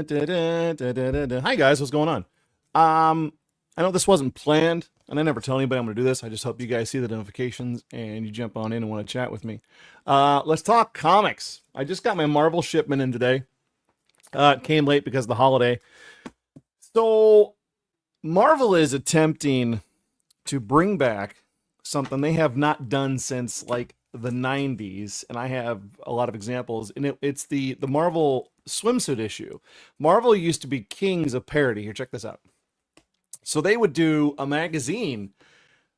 Hi guys, what's going on? I know this wasn't planned, and I never tell anybody I'm going to do this. I just hope you guys see the notifications and you jump on in and want to chat with me. Let's talk comics. I just got my Marvel shipment in today. It came late because of the holiday. So Marvel is attempting to bring back something they have not done since like the 90s, and I have a lot of examples, and it's the Marvel swimsuit issue. Marvel used to be kings of parody. Here, check this out. So they would do a magazine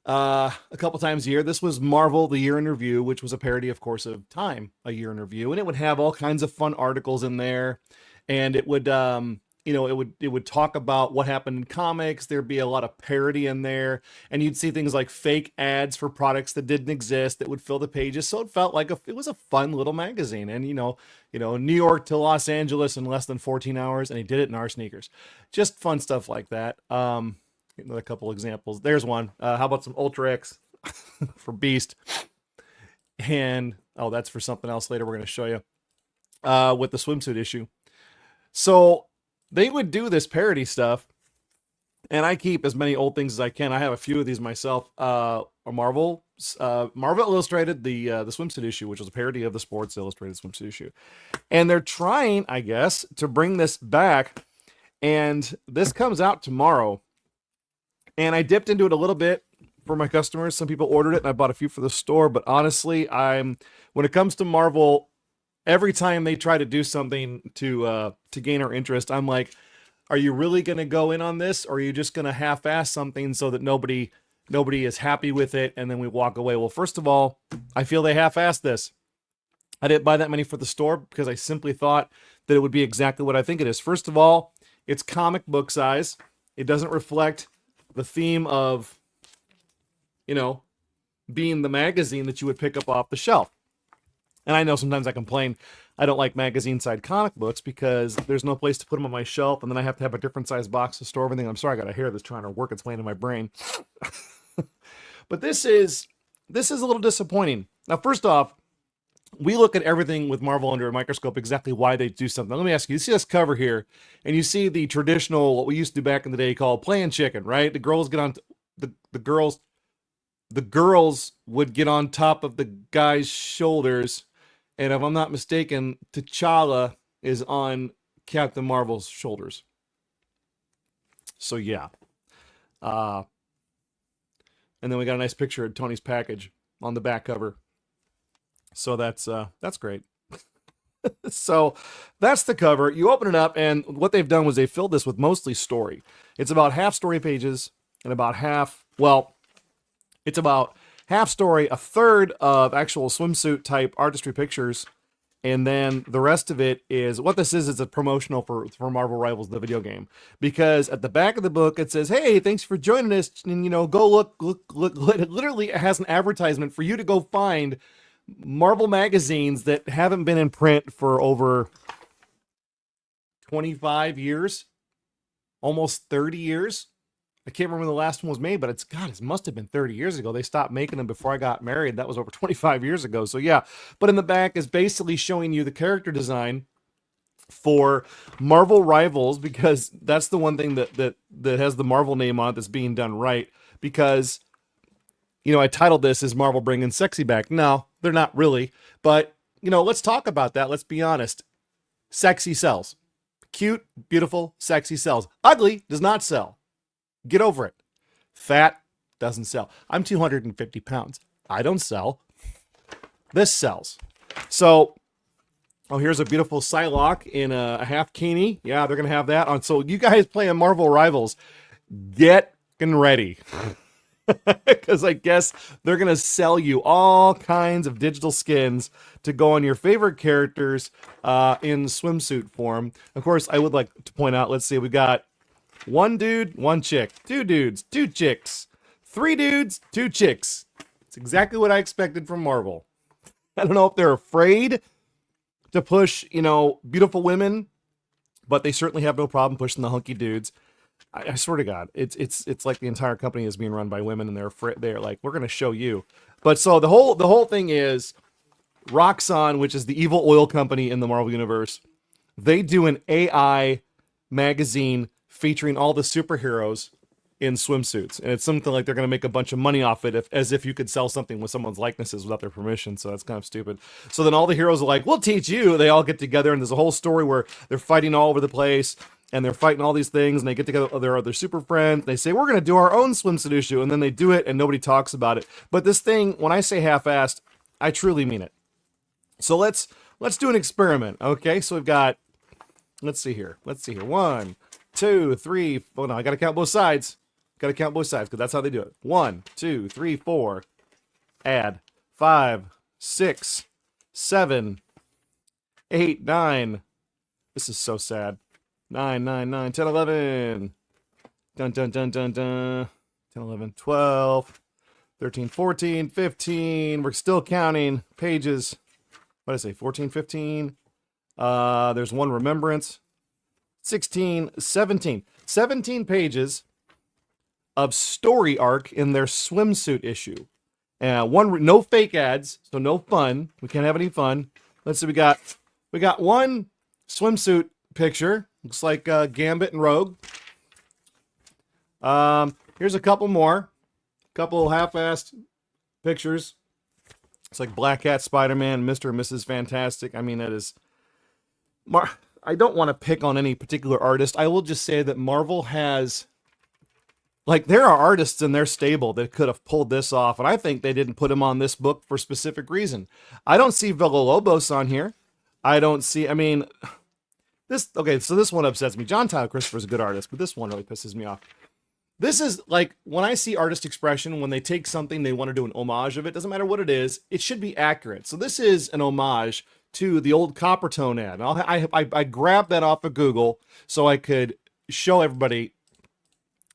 a couple times a year. This was Marvel the Year in Review, which was a parody, of course, of Time a Year in Review, and it would have all kinds of fun articles in there, and it would it would talk about what happened in comics. There'd be a lot of parody in there, and you'd see things like fake ads for products that didn't exist that would fill the pages. So it felt like it was a fun little magazine. And New York to Los Angeles in less than 14 hours, and he did it in our sneakers. Just fun stuff like that. Another couple examples. There's one. How about some Ultra X for Beast? And that's for something else later. We're going to show you with the swimsuit issue. So they would do this parody stuff, and I keep as many old things as I can. I have a few of these myself. Marvel Illustrated, the swimsuit issue, which was a parody of the Sports Illustrated swimsuit issue, and they're trying, I guess, to bring this back. And this comes out tomorrow. And I dipped into it a little bit for my customers. Some people ordered it, and I bought a few for the store. But honestly, when it comes to Marvel, every time they try to do something to gain our interest, I'm like, are you really going to go in on this, or are you just going to half-ass something so that nobody is happy with it, and then we walk away? Well, first of all, I feel they half-assed this. I didn't buy that many for the store because I simply thought that it would be exactly what I think it is. First of all, it's comic book size. It doesn't reflect the theme of, being the magazine that you would pick up off the shelf. And I know sometimes I complain I don't like magazine-side comic books because there's no place to put them on my shelf, and then I have to have a different size box to store everything. I'm sorry, I got a hair that's trying to work its way into my brain. But this is a little disappointing. Now, first off, we look at everything with Marvel under a microscope, exactly why they do something. Let me ask you, you see this cover here, and you see the traditional, what we used to do back in the day called playing chicken, right? The girls get on, the girls would get on top of the guy's shoulders, and if I'm not mistaken, T'Challa is on Captain Marvel's shoulders. So yeah. And then we got a nice picture of Tony's package on the back cover. So that's great. So that's the cover. You open it up, and what they've done was they filled this with mostly story. It's about half story pages and about half, it's about half story, a third of actual swimsuit type artistry pictures, and then the rest of it is, what this is a promotional for Marvel Rivals, the video game. Because at the back of the book, it says, hey, thanks for joining us, and go look. Literally, it has an advertisement for you to go find Marvel magazines that haven't been in print for over 25 years, almost 30 years. I can't remember when the last one was made, but it must have been 30 years ago. They stopped making them before I got married. That was over 25 years ago. So yeah, but in the back is basically showing you the character design for Marvel Rivals, because that's the one thing that has the Marvel name on it that's being done right. Because I titled this as Marvel Bringing Sexy Back. No, they're not really. But, let's talk about that. Let's be honest. Sexy sells. Cute, beautiful, sexy sells. Ugly does not sell. Get over it. Fat doesn't sell. I'm 250 pounds. I don't sell. This sells. So, here's a beautiful Psylocke in a half bikini. Yeah, they're going to have that on. So you guys playing Marvel Rivals, get ready. Because I guess they're going to sell you all kinds of digital skins to go on your favorite characters in swimsuit form. Of course, I would like to point out, let's see, we got one dude, one chick, two dudes, two chicks, three dudes, two chicks. It's exactly what I expected from Marvel. I don't know if they're afraid to push, beautiful women, but they certainly have no problem pushing the hunky dudes. I swear to God, it's like the entire company is being run by women, and they're like, we're going to show you. But so the whole thing is Roxxon, which is the evil oil company in the Marvel universe. They do an AI magazine featuring all the superheroes in swimsuits, and it's something like they're going to make a bunch of money off it, as if you could sell something with someone's likenesses without their permission. So that's kind of stupid. So then all the heroes are like, we'll teach you. They all get together, and there's a whole story where they're fighting all over the place, and they're fighting all these things, and they get together their other super friends. They say, we're going to do our own swimsuit issue, and then they do it, and nobody talks about it. But this thing, when I say half-assed, I truly mean it. So let's do an experiment. Okay, so we've got, let's see here. 1, 2, 3. Oh no, I got to count both sides. Got to count both sides because that's how they do it. 1, 2, 3, 4. Add 5, 6, 7, 8, 9. This is so sad. 9, 9, 9, 10, 11. Dun, dun, dun, dun, dun. 10, 11, 12, 13, 14, 15. We're still counting pages. What did I say? 14, 15. There's one remembrance. 16, 17. 17 pages of story arc in their swimsuit issue. No fake ads, so no fun. We can't have any fun. Let's see, we got one swimsuit picture. Looks like Gambit and Rogue. Here's a couple more. Couple half-assed pictures. It's like Black Cat, Spider-Man, Mr. and Mrs. Fantastic. I mean, that is... I don't want to pick on any particular artist. I will just say that Marvel has... Like, there are artists in their stable that could have pulled this off, and I think they didn't put him on this book for a specific reason. I don't see Villa-Lobos on here. I don't see... I mean... Okay, so this one upsets me. John Tyler Christopher's a good artist, but this one really pisses me off. This is like, when I see artist expression, when they take something, they want to do an homage of it. Doesn't matter what it is, it should be accurate. So this is an homage to the old Coppertone ad. I grabbed that off of Google so I could show everybody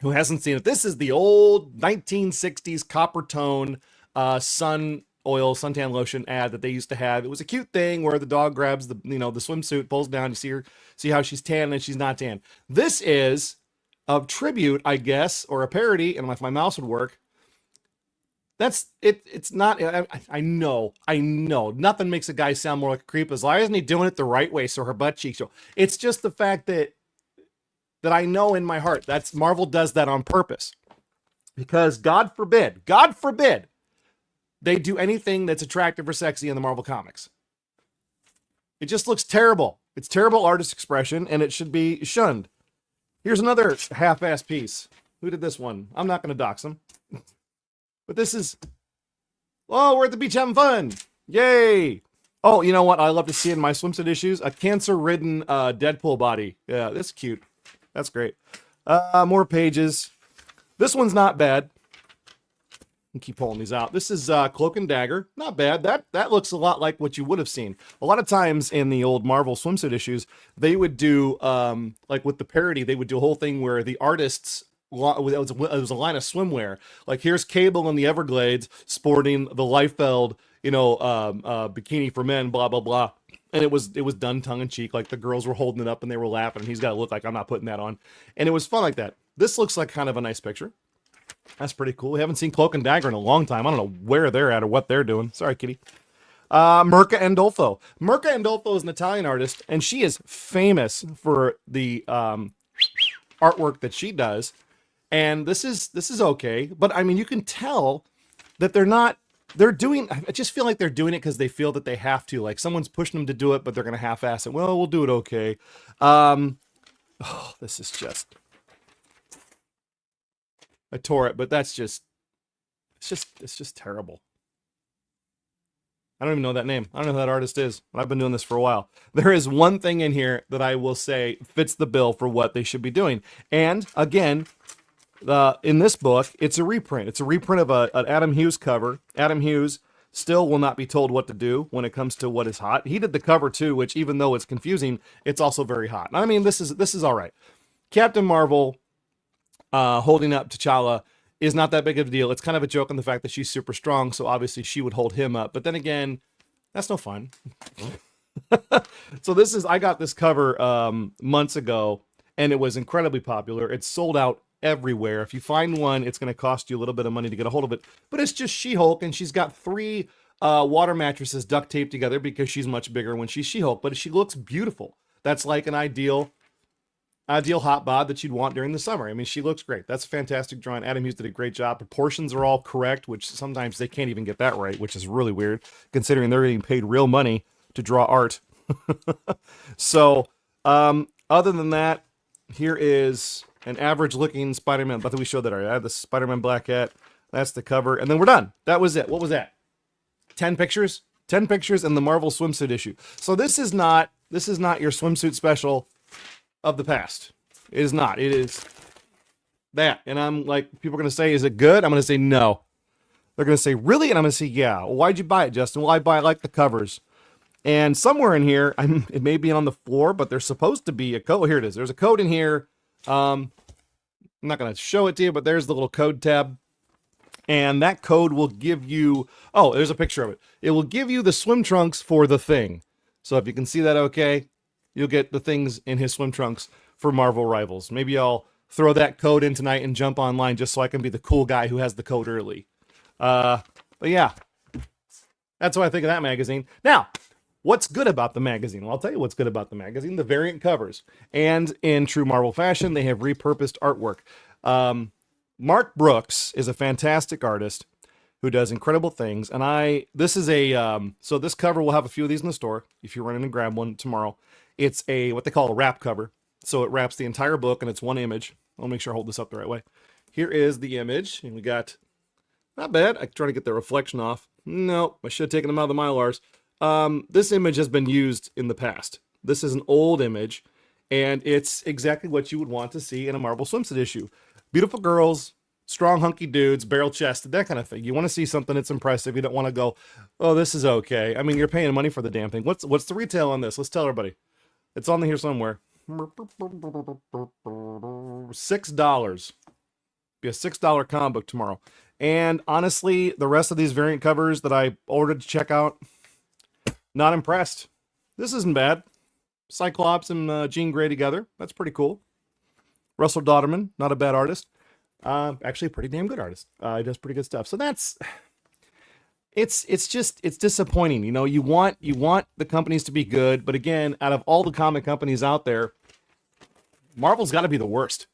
who hasn't seen it. This is the old 1960s Coppertone suntan lotion ad that they used to have. It was a cute thing where the dog grabs the swimsuit, pulls down, you see how she's tan and she's not tan. This is a tribute, I guess, or a parody, and if my mouse would work. That's it. It's not. I know. Nothing makes a guy sound more like a creep. As long as he's doing it the right way, so her butt cheeks show. It's just the fact that I know in my heart that's Marvel does that on purpose, because God forbid, they do anything that's attractive or sexy in the Marvel comics. It just looks terrible. It's terrible artist expression, and it should be shunned. Here's another half-ass piece. Who did this one? I'm not going to dox him. But this is... Oh, we're at the beach having fun. Yay. Oh, you know what I love to see in my swimsuit issues? A cancer-ridden Deadpool body. Yeah, that's cute. That's great. More pages. This one's not bad. And keep pulling these out. This is Cloak and Dagger. Not bad. That looks a lot like what you would have seen. A lot of times in the old Marvel swimsuit issues, they would do, like with the parody, they would do a whole thing where the artists, it was a line of swimwear. Like, here's Cable in the Everglades sporting the Liefeld, bikini for men, blah, blah, blah. And it was done tongue-in-cheek. Like, the girls were holding it up and they were laughing, and he's got to look like, I'm not putting that on. And it was fun like that. This looks like kind of a nice picture. That's pretty cool. We haven't seen Cloak and Dagger in a long time. I don't know where they're at or what they're doing. Sorry, kitty. Mirka Andolfo. Mirka Andolfo is an Italian artist, and she is famous for the artwork that she does. And this is okay, but I mean, you can tell that I just feel like they're doing it because they feel that they have to. Like, someone's pushing them to do it, but they're going to half-ass it. Well, we'll do it okay. This is just... I tore it, but it's just terrible. I don't even know that name. I don't know who that artist is, but I've been doing this for a while. There is one thing in here that I will say fits the bill for what they should be doing. And again, in this book, it's a reprint. It's a reprint of an Adam Hughes cover. Adam Hughes still will not be told what to do when it comes to what is hot. He did the cover too, which, even though it's confusing, it's also very hot. I mean, this is all right. Captain Marvel holding up T'Challa is not that big of a deal. It's kind of a joke on the fact that she's super strong, so obviously she would hold him up. But then again, that's no fun. So I got this cover months ago, and it was incredibly popular. It's sold out everywhere. If you find one, it's going to cost you a little bit of money to get a hold of it. But it's just She-Hulk, and she's got 3 water mattresses duct taped together because she's much bigger when she's She-Hulk. But she looks beautiful. That's like an ideal ideal hot bod that you'd want during the summer. I mean, she looks great. That's a fantastic drawing. Adam Hughes did a great job. Proportions are all correct, which sometimes they can't even get that right, which is really weird considering they're getting paid real money to draw art. So, other than that, here is an average looking Spider-Man. I think we showed that already. I have the Spider-Man Black Hat. That's the cover. And then we're done. That was it. What was that? 10 pictures? 10 pictures in the Marvel swimsuit issue. So this is not your swimsuit special of the past. It is not. It is that. And I'm like, people are going to say, is it good? I'm going to say no. They're going to say, really? And I'm going to say, yeah. Well, why'd you buy it, Justin? Well, I like the covers. And somewhere in here, it may be on the floor, but there's supposed to be a code. Here it is. There's a code in here. I'm not going to show it to you, but there's the little code tab. And that code will give you, oh, there's a picture of it. It will give you the swim trunks for the Thing. So if you can see that okay, you'll get the Things in his swim trunks for Marvel Rivals. Maybe I'll throw that code in tonight and jump online just so I can be the cool guy who has the code early. But yeah, that's what I think of that magazine. Now, what's good about the magazine? Well, I'll tell you what's good about the magazine. The variant covers. And in true Marvel fashion, they have repurposed artwork. Mark Brooks is a fantastic artist who does incredible things. And this is so this cover, we'll have a few of these in the store if you're running and grab one tomorrow. It's what they call a wrap cover. So it wraps the entire book and it's one image. I'll make sure I hold this up the right way. Here is the image. And we got, not bad. I try to get the reflection off. No, I should have taken them out of the Mylars. This image has been used in the past. This is an old image, and it's exactly what you would want to see in a Marvel swimsuit issue. Beautiful girls, strong, hunky dudes, barrel-chested, that kind of thing. You want to see something that's impressive. You don't want to go, oh, this is okay. I mean, you're paying money for the damn thing. What's the retail on this? Let's tell everybody. It's on here somewhere. $6. Be a $6 comic book tomorrow. And honestly, the rest of these variant covers that I ordered to check out, not impressed. This isn't bad. Cyclops and Jean Grey together. That's pretty cool. Russell Dodderman, not a bad artist. Actually, a pretty damn good artist. He does pretty good stuff. So it's disappointing. You know, you want the companies to be good, but again, out of all the comic companies out there, Marvel's got to be the worst.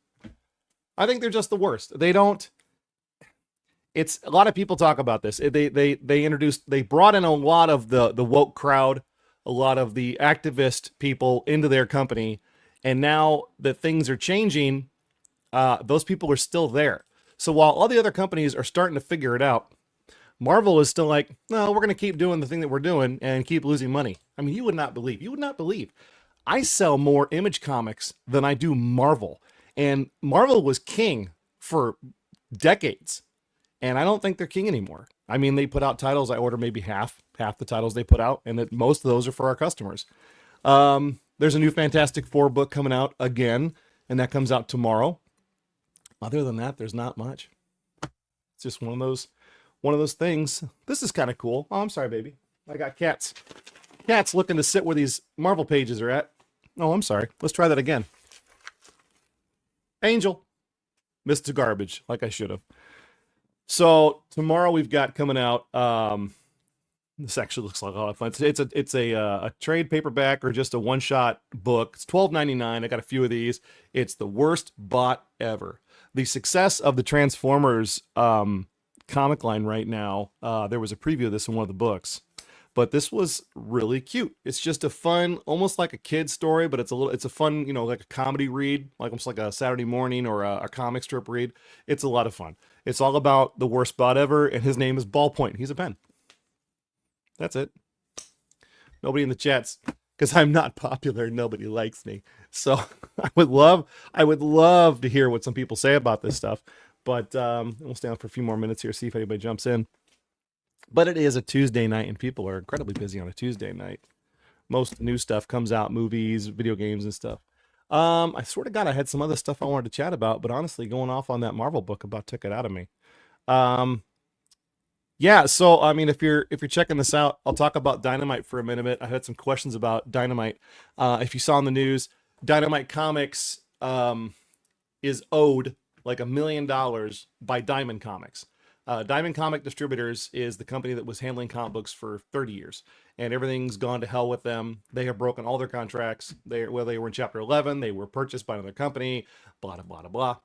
I think they're just the worst. They don't. It's a lot of people talk about this. They brought in a lot of the woke crowd, a lot of the activist people into their company, and now that things are changing, those people are still there. So while all the other companies are starting to figure it out, Marvel is still like, no, we're going to keep doing the thing that we're doing and keep losing money. I mean, you would not believe. I sell more Image comics than I do Marvel, and Marvel was king for decades. And I don't think they're king anymore. I mean, they put out titles. I order maybe half the titles they put out, and most of those are for our customers. There's a new Fantastic Four book coming out again, and that comes out tomorrow. Other than that, there's not much. It's just one of those things. This is kind of cool. Oh, I'm sorry, baby. I got cats. Cats looking to sit where these Marvel pages are at. Oh, I'm sorry. Let's try that again. Angel. Missed the garbage, like I should have. So tomorrow we've got coming out. This actually looks like a lot of fun. It's a trade paperback or just a one-shot book. It's $12.99. I got a few of these. It's the worst bought ever. The success of the Transformers comic line right now. There was a preview of this in one of the books, but this was really cute. It's just a fun, almost like a kid's story, but it's a fun, like a comedy read, like almost like a Saturday morning or a comic strip read. It's a lot of fun. It's all about the worst bot ever, and his name is Ballpoint. He's a pen. That's it. Nobody in the chats, because I'm not popular. Nobody likes me. So I would love to hear what some people say about this stuff. But we'll stay on for a few more minutes here, see if anybody jumps in. But it is a Tuesday night, and people are incredibly busy on a Tuesday night. Most new stuff comes out, movies, video games, and stuff. I swear to God, I had some other stuff I wanted to chat about, but honestly, going off on that Marvel book about took it out of me. Yeah, so I mean, if you're checking this out, I'll talk about Dynamite for a minute. I had some questions about Dynamite. If you saw in the news, Dynamite Comics is owed like $1 million by Diamond Comics. Diamond Comic Distributors is the company that was handling comic books for 30 years, and everything's gone to hell with them. They have broken all their contracts. They were in Chapter 11, they were purchased by another company, blah, blah, blah, blah.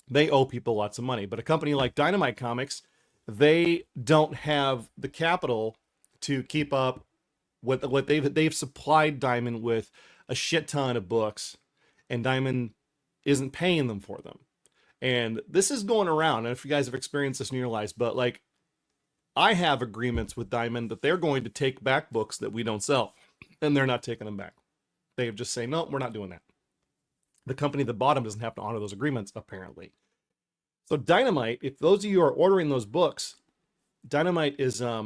They owe people lots of money. But a company like Dynamite Comics, they don't have the capital to keep up with what they've supplied Diamond with a shit ton of books, and Diamond isn't paying them for them. And this is going around. And if you guys have experienced this in your lives, but like I have agreements with Diamond that they're going to take back books that we don't sell, and they're not taking them back. They have just saying, no, we're not doing that. The company that bought them doesn't have to honor those agreements, apparently. So Dynamite, if those of you are ordering those books, Dynamite is I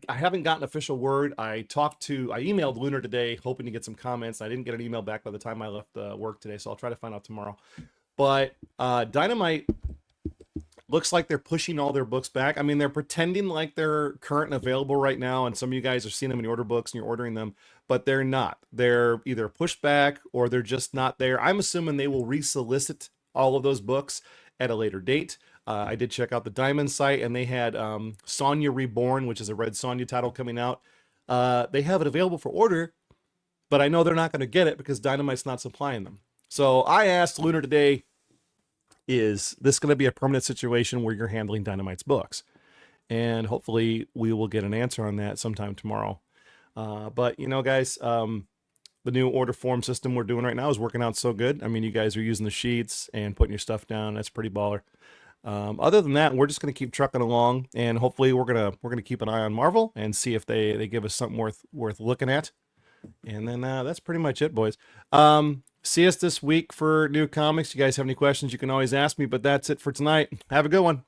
haven't gotten official word. I emailed Lunar today hoping to get some comments. I didn't get an email back by the time I left work today, so I'll try to find out tomorrow. But Dynamite looks like they're pushing all their books back. I mean, they're pretending like they're current and available right now, and some of you guys are seeing them in your order books and you're ordering them, but they're not. They're either pushed back or they're just not there. I'm assuming they will resolicit all of those books at a later date. I did check out the Diamond site, and they had Sonya Reborn, which is a Red Sonya title coming out. They have it available for order, but I know they're not going to get it because Dynamite's not supplying them. So I asked Lunar today, is this going to be a permanent situation where you're handling Dynamite's books? And hopefully we will get an answer on that sometime tomorrow. But, you know, guys, the new order form system we're doing right now is working out so good. I mean, you guys are using the sheets and putting your stuff down. That's pretty baller. Other than that, we're just going to keep trucking along, and hopefully we're gonna keep an eye on Marvel and see if they give us something worth looking at. And then that's pretty much it, boys. See us this week for new comics. You guys have any questions, you can always ask me, but that's it for tonight. Have a good one.